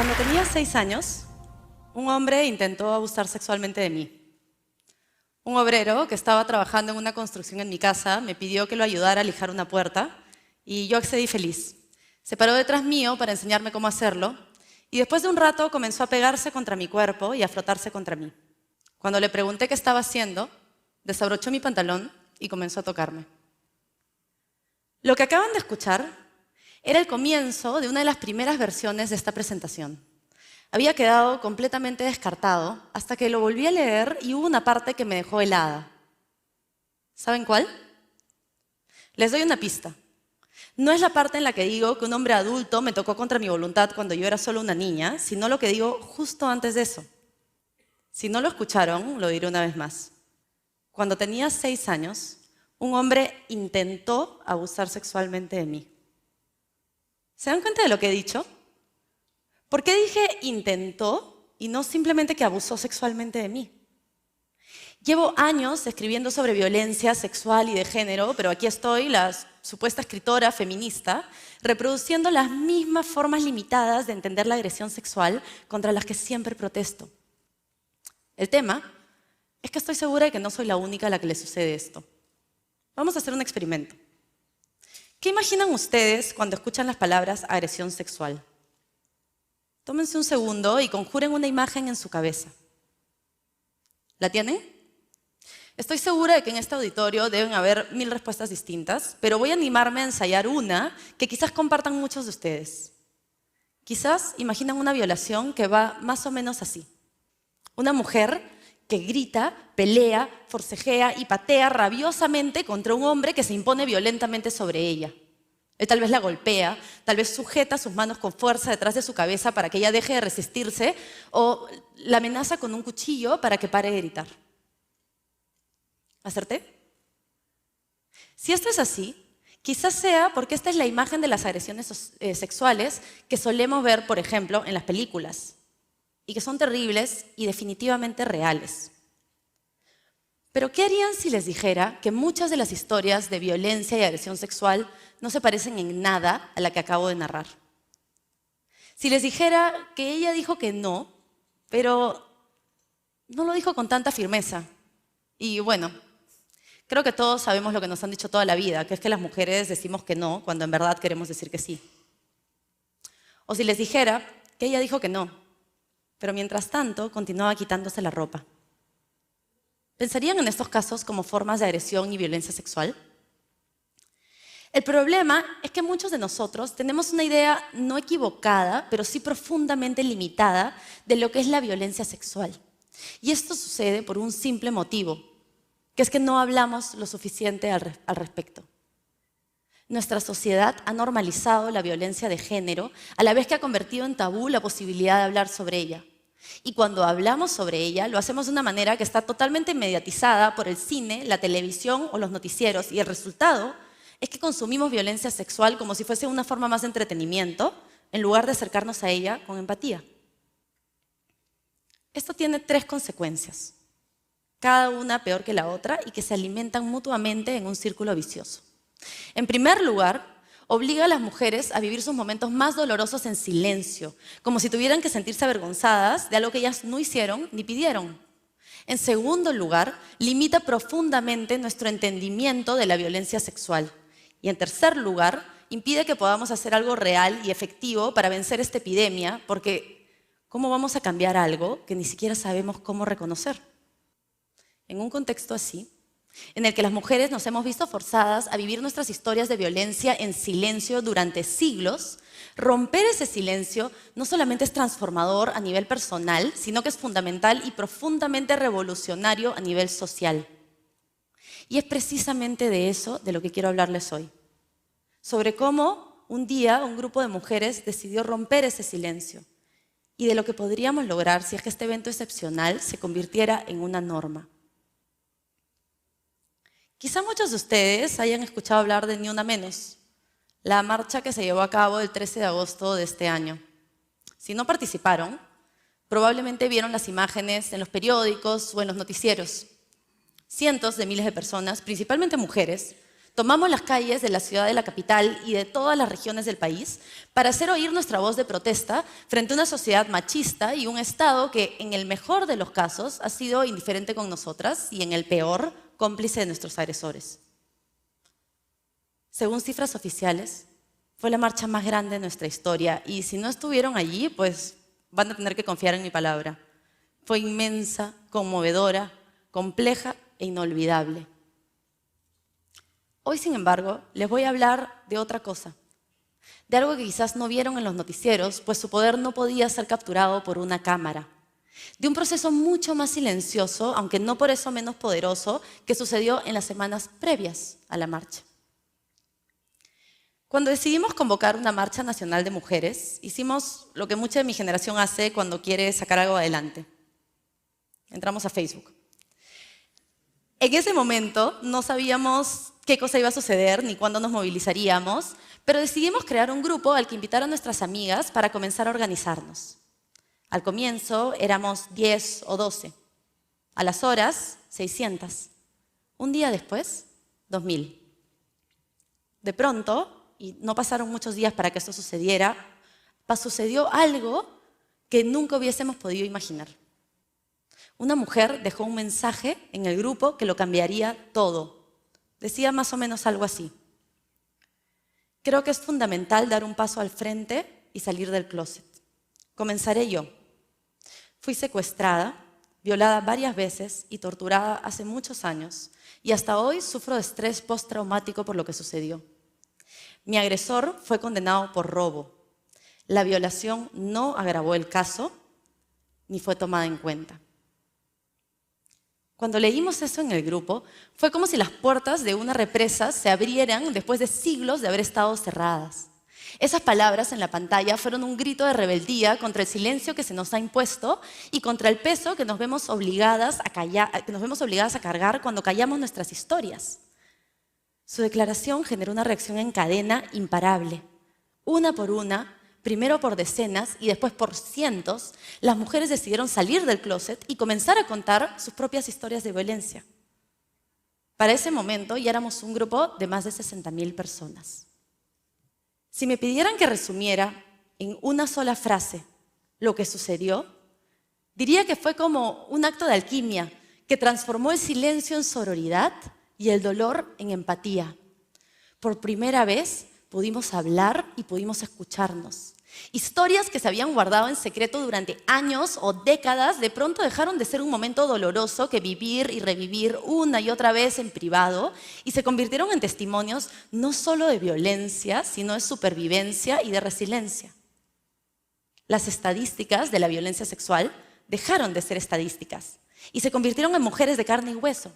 Cuando tenía 6 años, un hombre intentó abusar sexualmente de mí. Un obrero que estaba trabajando en una construcción en mi casa me pidió que lo ayudara a lijar una puerta y yo accedí feliz. Se paró detrás mío para enseñarme cómo hacerlo y después de un rato comenzó a pegarse contra mi cuerpo y a frotarse contra mí. Cuando le pregunté qué estaba haciendo, desabrochó mi pantalón y comenzó a tocarme. Lo que acaban de escuchar era el comienzo de una de las primeras versiones de esta presentación. Había quedado completamente descartado hasta que lo volví a leer y hubo una parte que me dejó helada. ¿Saben cuál? Les doy una pista. No es la parte en la que digo que un hombre adulto me tocó contra mi voluntad cuando yo era solo una niña, sino lo que digo justo antes de eso. Si no lo escucharon, lo diré una vez más. Cuando tenía 6 años, un hombre intentó abusar sexualmente de mí. ¿Se dan cuenta de lo que he dicho? ¿Por qué dije intentó y no simplemente que abusó sexualmente de mí? Llevo años escribiendo sobre violencia sexual y de género, pero aquí estoy, la supuesta escritora feminista, reproduciendo las mismas formas limitadas de entender la agresión sexual contra las que siempre protesto. El tema es que estoy segura de que no soy la única a la que le sucede esto. Vamos a hacer un experimento. ¿Qué imaginan ustedes cuando escuchan las palabras agresión sexual? Tómense un segundo y conjuren una imagen en su cabeza. ¿La tienen? Estoy segura de que en este auditorio deben haber 1000 respuestas distintas, pero voy a animarme a ensayar una que quizás compartan muchos de ustedes. Quizás imaginan una violación que va más o menos así. Una mujer que grita, pelea, forcejea y patea rabiosamente contra un hombre que se impone violentamente sobre ella. Él tal vez la golpea, tal vez sujeta sus manos con fuerza detrás de su cabeza para que ella deje de resistirse o la amenaza con un cuchillo para que pare de gritar. ¿Acerté? Si esto es así, quizás sea porque esta es la imagen de las agresiones sexuales que solemos ver, por ejemplo, en las películas y que son terribles y definitivamente reales. Pero ¿qué harían si les dijera que muchas de las historias de violencia y agresión sexual no se parecen en nada a la que acabo de narrar? Si les dijera que ella dijo que no, pero no lo dijo con tanta firmeza. Y bueno, creo que todos sabemos lo que nos han dicho toda la vida, que es que las mujeres decimos que no cuando en verdad queremos decir que sí. O si les dijera que ella dijo que no, pero mientras tanto continuaba quitándose la ropa. ¿Pensarían en estos casos como formas de agresión y violencia sexual? El problema es que muchos de nosotros tenemos una idea no equivocada, pero sí profundamente limitada de lo que es la violencia sexual. Y esto sucede por un simple motivo, que es que no hablamos lo suficiente al respecto. Nuestra sociedad ha normalizado la violencia de género, a la vez que ha convertido en tabú la posibilidad de hablar sobre ella. Y cuando hablamos sobre ella, lo hacemos de una manera que está totalmente mediatizada por el cine, la televisión o los noticieros. Y el resultado es que consumimos violencia sexual como si fuese una forma más de entretenimiento, en lugar de acercarnos a ella con empatía. Esto tiene 3 consecuencias, cada una peor que la otra y que se alimentan mutuamente en un círculo vicioso. En primer lugar, obliga a las mujeres a vivir sus momentos más dolorosos en silencio, como si tuvieran que sentirse avergonzadas de algo que ellas no hicieron ni pidieron. En segundo lugar, limita profundamente nuestro entendimiento de la violencia sexual. Y en tercer lugar, impide que podamos hacer algo real y efectivo para vencer esta epidemia, porque ¿cómo vamos a cambiar algo que ni siquiera sabemos cómo reconocer? En un contexto así, en el que las mujeres nos hemos visto forzadas a vivir nuestras historias de violencia en silencio durante siglos, romper ese silencio no solamente es transformador a nivel personal, sino que es fundamental y profundamente revolucionario a nivel social. Y es precisamente de eso de lo que quiero hablarles hoy. Sobre cómo un día un grupo de mujeres decidió romper ese silencio y de lo que podríamos lograr si es que este evento excepcional se convirtiera en una norma. Quizá muchos de ustedes hayan escuchado hablar de Ni Una Menos, la marcha que se llevó a cabo el 13 de agosto de este año. Si no participaron, probablemente vieron las imágenes en los periódicos o en los noticieros. Cientos de miles de personas, principalmente mujeres, Tomamos las calles de la ciudad de la capital y de todas las regiones del país para hacer oír nuestra voz de protesta frente a una sociedad machista y un Estado que, en el mejor de los casos, ha sido indiferente con nosotras y, en el peor, cómplice de nuestros agresores. Según cifras oficiales, fue la marcha más grande de nuestra historia y si no estuvieron allí, pues van a tener que confiar en mi palabra. Fue inmensa, conmovedora, compleja e inolvidable. Hoy, sin embargo, les voy a hablar de otra cosa, de algo que quizás no vieron en los noticieros, pues su poder no podía ser capturado por una cámara, de un proceso mucho más silencioso, aunque no por eso menos poderoso, que sucedió en las semanas previas a la marcha. Cuando decidimos convocar una marcha nacional de mujeres, hicimos lo que mucha de mi generación hace cuando quiere sacar algo adelante. Entramos a Facebook. En ese momento no sabíamos qué cosa iba a suceder ni cuándo nos movilizaríamos, pero decidimos crear un grupo al que invitar a nuestras amigas para comenzar a organizarnos. Al comienzo éramos 10 o 12. A las horas, 600. Un día después, 2000. De pronto, y no pasaron muchos días para que esto sucediera, sucedió algo que nunca hubiésemos podido imaginar. Una mujer dejó un mensaje en el grupo que lo cambiaría todo. Decía más o menos algo así: creo que es fundamental dar un paso al frente y salir del closet. Comenzaré yo. Fui secuestrada, violada varias veces y torturada hace muchos años, y hasta hoy sufro de estrés postraumático por lo que sucedió. Mi agresor fue condenado por robo. La violación no agravó el caso ni fue tomada en cuenta. Cuando leímos eso en el grupo, fue como si las puertas de una represa se abrieran después de siglos de haber estado cerradas. Esas palabras en la pantalla fueron un grito de rebeldía contra el silencio que se nos ha impuesto y contra el peso que nos vemos obligadas a cargar cuando callamos nuestras historias. Su declaración generó una reacción en cadena imparable. Una por una, primero por decenas y después por cientos, las mujeres decidieron salir del closet y comenzar a contar sus propias historias de violencia. Para ese momento ya éramos un grupo de más de 60.000 personas. Si me pidieran que resumiera en una sola frase lo que sucedió, diría que fue como un acto de alquimia que transformó el silencio en sororidad y el dolor en empatía. Por primera vez pudimos hablar y pudimos escucharnos. Historias que se habían guardado en secreto durante años o décadas de pronto dejaron de ser un momento doloroso que vivir y revivir una y otra vez en privado y se convirtieron en testimonios no solo de violencia, sino de supervivencia y de resiliencia. Las estadísticas de la violencia sexual dejaron de ser estadísticas y se convirtieron en mujeres de carne y hueso,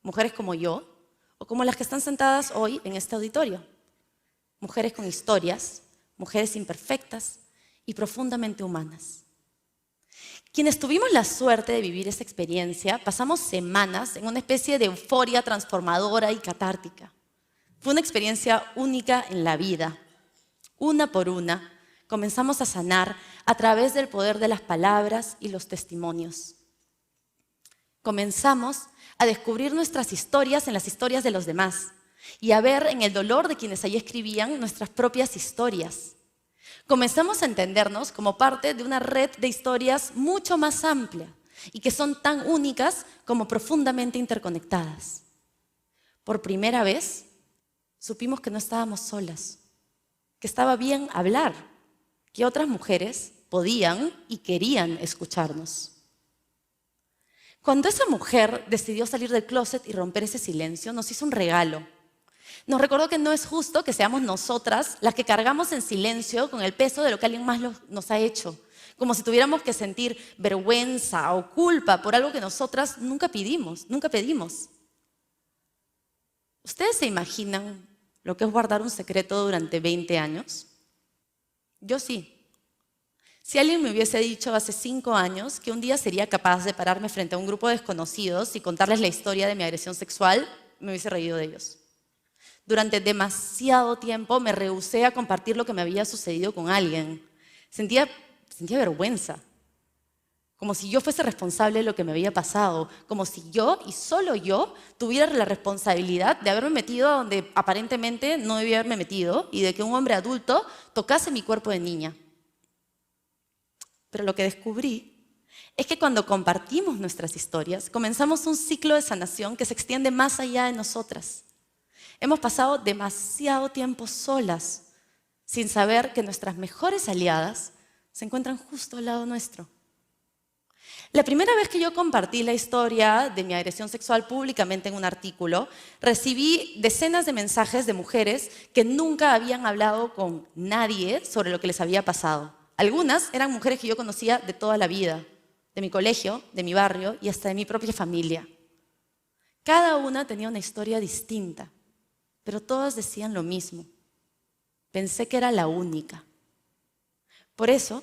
mujeres como yo o como las que están sentadas hoy en este auditorio. Mujeres con historias, mujeres imperfectas y profundamente humanas. Quienes tuvimos la suerte de vivir esa experiencia, pasamos semanas en una especie de euforia transformadora y catártica. Fue una experiencia única en la vida. Una por una, comenzamos a sanar a través del poder de las palabras y los testimonios. Comenzamos a descubrir nuestras historias en las historias de los demás y a ver en el dolor de quienes allí escribían nuestras propias historias. Comenzamos a entendernos como parte de una red de historias mucho más amplia y que son tan únicas como profundamente interconectadas. Por primera vez, supimos que no estábamos solas, que estaba bien hablar, que otras mujeres podían y querían escucharnos. Cuando esa mujer decidió salir del closet y romper ese silencio, nos hizo un regalo. Nos recordó que no es justo que seamos nosotras las que cargamos en silencio con el peso de lo que alguien más nos ha hecho, como si tuviéramos que sentir vergüenza o culpa por algo que nosotras nunca pedimos. ¿Ustedes se imaginan lo que es guardar un secreto durante 20 años? Yo sí. Si alguien me hubiese dicho hace 5 años que un día sería capaz de pararme frente a un grupo de desconocidos y contarles la historia de mi agresión sexual, me hubiese reído de ellos. Durante demasiado tiempo me rehusé a compartir lo que me había sucedido con alguien. Sentía vergüenza. como si yo fuese responsable de lo que me había pasado, como si yo y solo yo tuviera la responsabilidad de haberme metido a donde aparentemente no debía haberme metido y de que un hombre adulto tocase mi cuerpo de niña. Pero lo que descubrí es que cuando compartimos nuestras historias, comenzamos un ciclo de sanación que se extiende más allá de nosotras. Hemos pasado demasiado tiempo solas, sin saber que nuestras mejores aliadas se encuentran justo al lado nuestro. La primera vez que yo compartí la historia de mi agresión sexual públicamente en un artículo, recibí decenas de mensajes de mujeres que nunca habían hablado con nadie sobre lo que les había pasado. Algunas eran mujeres que yo conocía de toda la vida, de mi colegio, de mi barrio y hasta de mi propia familia. Cada una tenía una historia distinta, pero todas decían lo mismo. Pensé que era la única. Por eso,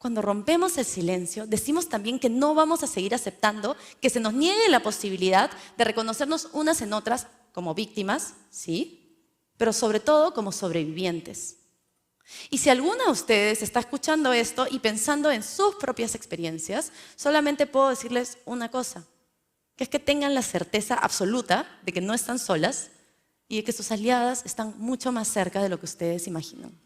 cuando rompemos el silencio, decimos también que no vamos a seguir aceptando que se nos niegue la posibilidad de reconocernos unas en otras como víctimas, sí, pero sobre todo como sobrevivientes. Y si alguna de ustedes está escuchando esto y pensando en sus propias experiencias, solamente puedo decirles una cosa, que es que tengan la certeza absoluta de que no están solas y de que sus aliadas están mucho más cerca de lo que ustedes imaginan.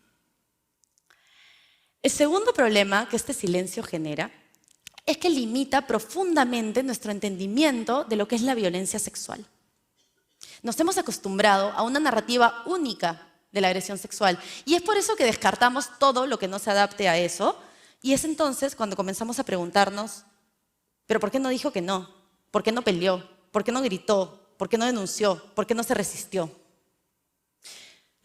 El segundo problema que este silencio genera es que limita profundamente nuestro entendimiento de lo que es la violencia sexual. Nos hemos acostumbrado a una narrativa única de la agresión sexual y es por eso que descartamos todo lo que no se adapte a eso y es entonces cuando comenzamos a preguntarnos, ¿pero por qué no dijo que no? ¿Por qué no peleó? ¿Por qué no gritó? ¿Por qué no denunció? ¿Por qué no se resistió?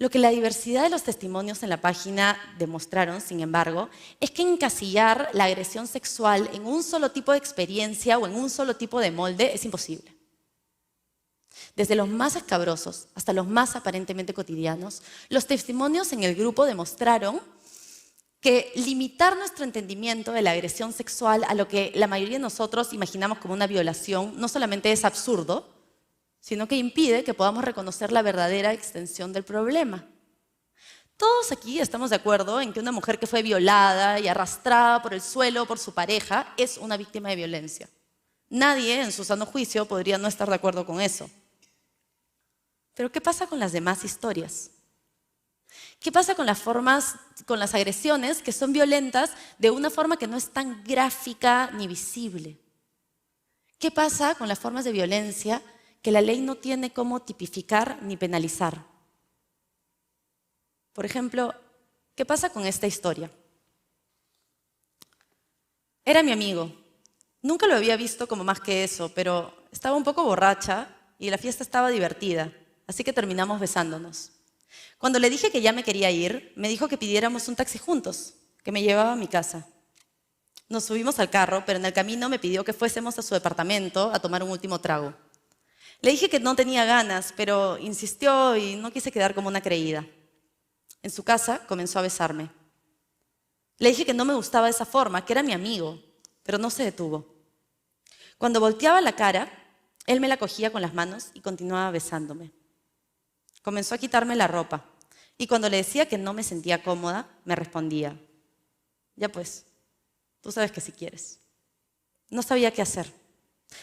Lo que la diversidad de los testimonios en la página demostraron, sin embargo, es que encasillar la agresión sexual en un solo tipo de experiencia o en un solo tipo de molde es imposible. Desde los más escabrosos hasta los más aparentemente cotidianos, los testimonios en el grupo demostraron que limitar nuestro entendimiento de la agresión sexual a lo que la mayoría de nosotros imaginamos como una violación no solamente es absurdo, sino que impide que podamos reconocer la verdadera extensión del problema. Todos aquí estamos de acuerdo en que una mujer que fue violada y arrastrada por el suelo por su pareja es una víctima de violencia. Nadie en su sano juicio podría no estar de acuerdo con eso. Pero ¿qué pasa con las demás historias? ¿Qué pasa con las agresiones que son violentas de una forma que no es tan gráfica ni visible? ¿Qué pasa con las formas de violencia que la ley no tiene cómo tipificar ni penalizar? Por ejemplo, ¿qué pasa con esta historia? Era mi amigo. Nunca lo había visto como más que eso, pero estaba un poco borracha y la fiesta estaba divertida, así que terminamos besándonos. Cuando le dije que ya me quería ir, me dijo que pidiéramos un taxi juntos, que me llevaba a mi casa. Nos subimos al carro, pero en el camino me pidió que fuésemos a su departamento a tomar un último trago. Le dije que no tenía ganas, pero insistió y no quise quedar como una creída. En su casa comenzó a besarme. Le dije que no me gustaba de esa forma, que era mi amigo, pero no se detuvo. Cuando volteaba la cara, él me la cogía con las manos y continuaba besándome. Comenzó a quitarme la ropa y cuando le decía que no me sentía cómoda, me respondía, ya pues, tú sabes que si quieres. No sabía qué hacer.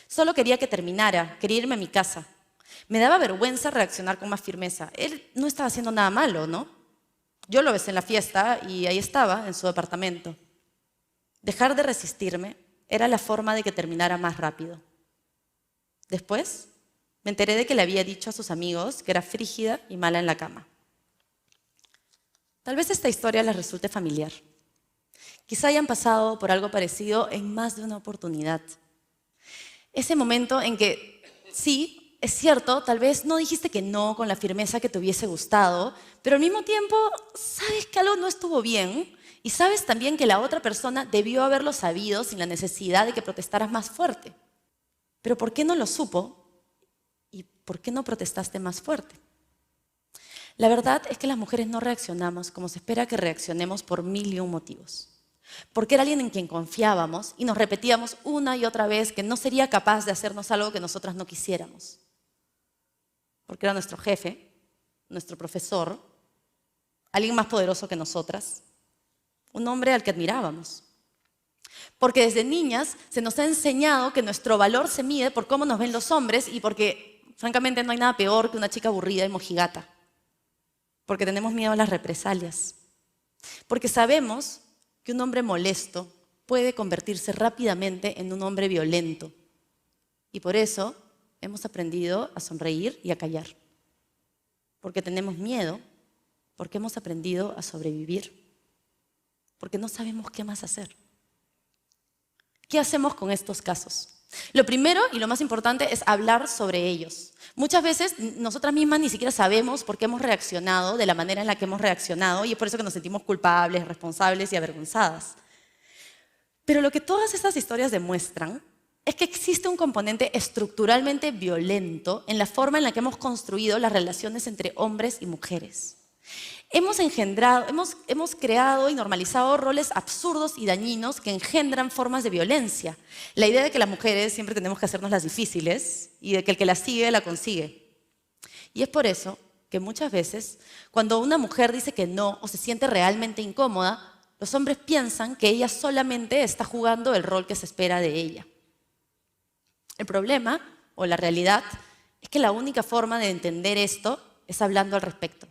Solo quería que terminara, quería irme a mi casa. Me daba vergüenza reaccionar con más firmeza. Él no estaba haciendo nada malo, ¿no? Yo lo besé en la fiesta y ahí estaba, en su departamento. Dejar de resistirme era la forma de que terminara más rápido. Después, me enteré de que le había dicho a sus amigos que era frígida y mala en la cama. Tal vez esta historia les resulte familiar. Quizá hayan pasado por algo parecido en más de una oportunidad. Ese momento en que, sí, es cierto, tal vez no dijiste que no con la firmeza que te hubiese gustado, pero al mismo tiempo sabes que algo no estuvo bien y sabes también que la otra persona debió haberlo sabido sin la necesidad de que protestaras más fuerte. Pero ¿por qué no lo supo? ¿Y por qué no protestaste más fuerte? La verdad es que las mujeres no reaccionamos como se espera que reaccionemos por 1001 motivos. Porque era alguien en quien confiábamos y nos repetíamos una y otra vez que no sería capaz de hacernos algo que nosotras no quisiéramos. Porque era nuestro jefe, nuestro profesor, alguien más poderoso que nosotras, un hombre al que admirábamos. Porque desde niñas se nos ha enseñado que nuestro valor se mide por cómo nos ven los hombres y porque, francamente, no hay nada peor que una chica aburrida y mojigata. Porque tenemos miedo a las represalias. Porque sabemos que un hombre molesto puede convertirse rápidamente en un hombre violento. Y por eso hemos aprendido a sonreír y a callar. Porque tenemos miedo, porque hemos aprendido a sobrevivir. Porque no sabemos qué más hacer. ¿Qué hacemos con estos casos? Lo primero y lo más importante es hablar sobre ellos. Muchas veces nosotras mismas ni siquiera sabemos por qué hemos reaccionado de la manera en la que hemos reaccionado y es por eso que nos sentimos culpables, responsables y avergonzadas. Pero lo que todas estas historias demuestran es que existe un componente estructuralmente violento en la forma en la que hemos construido las relaciones entre hombres y mujeres. Hemos creado y normalizado roles absurdos y dañinos que engendran formas de violencia. La idea de que las mujeres siempre tenemos que hacernos las difíciles y de que el que las sigue, la consigue. Y es por eso que muchas veces, cuando una mujer dice que no o se siente realmente incómoda, los hombres piensan que ella solamente está jugando el rol que se espera de ella. El problema, o la realidad, es que la única forma de entender esto es hablando al respecto.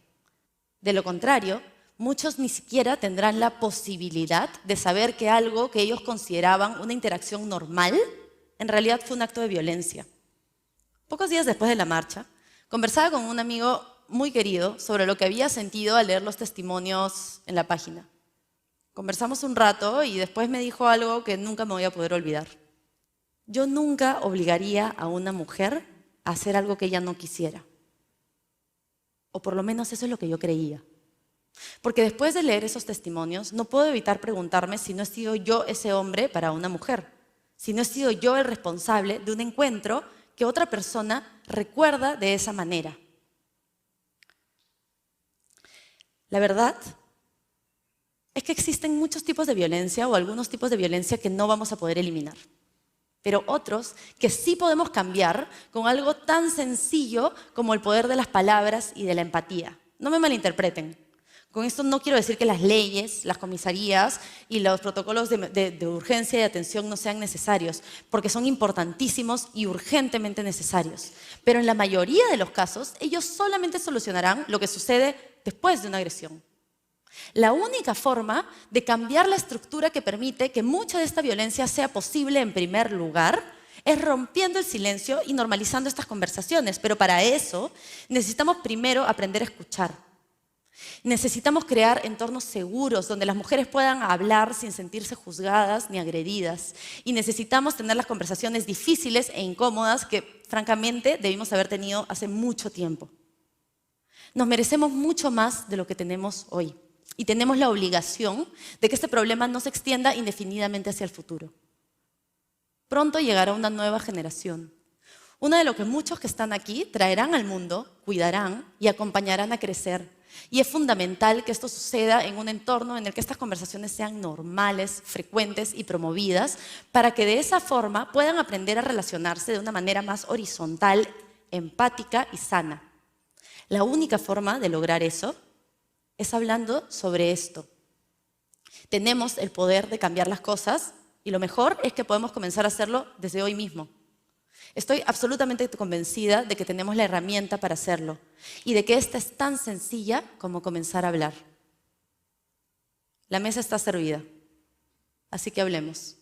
De lo contrario, muchos ni siquiera tendrán la posibilidad de saber que algo que ellos consideraban una interacción normal, en realidad fue un acto de violencia. Pocos días después de la marcha, conversaba con un amigo muy querido sobre lo que había sentido al leer los testimonios en la página. Conversamos un rato y después me dijo algo que nunca me voy a poder olvidar. Yo nunca obligaría a una mujer a hacer algo que ella no quisiera. O por lo menos eso es lo que yo creía. Porque después de leer esos testimonios, no puedo evitar preguntarme si no he sido yo ese hombre para una mujer. Si no he sido yo el responsable de un encuentro que otra persona recuerda de esa manera. La verdad es que existen muchos tipos de violencia o algunos tipos de violencia que no vamos a poder eliminar. Pero otros que sí podemos cambiar con algo tan sencillo como el poder de las palabras y de la empatía. No me malinterpreten. Con esto no quiero decir que las leyes, las comisarías y los protocolos de urgencia y atención no sean necesarios, porque son importantísimos y urgentemente necesarios. Pero en la mayoría de los casos, ellos solamente solucionarán lo que sucede después de una agresión. La única forma de cambiar la estructura que permite que mucha de esta violencia sea posible en primer lugar es rompiendo el silencio y normalizando estas conversaciones. Pero para eso necesitamos primero aprender a escuchar. Necesitamos crear entornos seguros donde las mujeres puedan hablar sin sentirse juzgadas ni agredidas. Y necesitamos tener las conversaciones difíciles e incómodas que, francamente, debimos haber tenido hace mucho tiempo. Nos merecemos mucho más de lo que tenemos hoy. Y tenemos la obligación de que este problema no se extienda indefinidamente hacia el futuro. Pronto llegará una nueva generación. Una de lo que muchos que están aquí traerán al mundo, cuidarán y acompañarán a crecer. Y es fundamental que esto suceda en un entorno en el que estas conversaciones sean normales, frecuentes y promovidas, para que de esa forma puedan aprender a relacionarse de una manera más horizontal, empática y sana. La única forma de lograr eso es hablando sobre esto. Tenemos el poder de cambiar las cosas y lo mejor es que podemos comenzar a hacerlo desde hoy mismo. Estoy absolutamente convencida de que tenemos la herramienta para hacerlo y de que esta es tan sencilla como comenzar a hablar. La mesa está servida, así que hablemos.